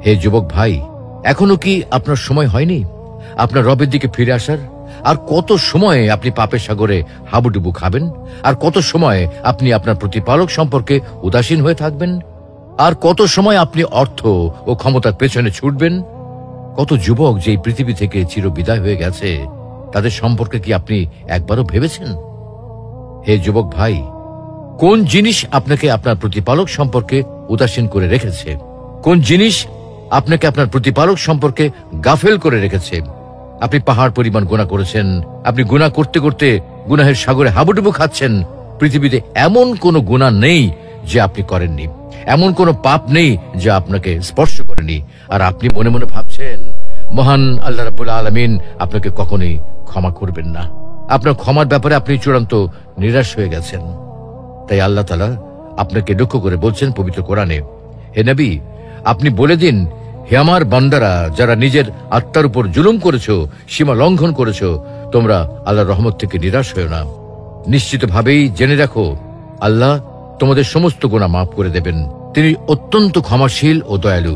হে যুবক ভাই, এখনো কি আপনার সময় হয়নি আপনার রবের দিকে ফিরে আসার? আর কত সময়ে আপনি পাপের সাগরে হাবুডুবু খাবেন? আর কত সময় আপনি আপনার প্রতিপালক সম্পর্কে উদাসীন হয়ে থাকবেন? আর কত সময় আপনি অর্থ ও ক্ষমতার পেছনে ছুটবেন? কত যুবক যে এই পৃথিবী থেকে চিরবিদায় হয়ে গেছে, তাদের সম্পর্কে কি আপনি একবারও ভেবেছেন? হে যুবক ভাই, কোন জিনিস আপনাকে আপনার প্রতিপালক সম্পর্কে উদাসীন করে রেখেছে? কোন জিনিস আপনাকে আপনার প্রতিপালক সম্পর্কে গাফেল করে রেখেছে? আপনি পাহাড় পরিমাণ গুনাহ করেছেন, আপনি গুনাহ করতে করতে গুনাহের সাগরে হাবুডুবু খাচ্ছেন। পৃথিবীতে এমন কোনো গুনাহ নেই যে আপনি করেননি, এমন কোনো পাপ নেই যা আপনাকে স্পর্শ করেনি। আর আপনি মনে মনে ভাবছেন মহান আল্লাহ রাব্বুল আলামিন আপনাকে কখনোই ক্ষমা করবেন না। আপনার ক্ষমার ব্যাপারে আপনি চূড়ান্ত নিরাশ হয়ে গেছেন। তাই আল্লাহ তাআলা আপনাকে লক্ষ্য করে বলছেন পবিত্র কোরআনে, হে নবী, আপনি বলে দিন, হে আমার বান্দারা যারা নিজের আত্মার উপর জুলুম করেছো, সীমা লঙ্ঘন করেছো, তোমরা আল্লাহর রহমত থেকে নিরাশ হয়েও না। নিশ্চিতভাবেই জেনে রাখো, আল্লাহ তোমাদের সমস্ত গুনাহ মাফ করে দেবেন। তিনি অত্যন্ত ক্ষমাশীল ও দয়ালু।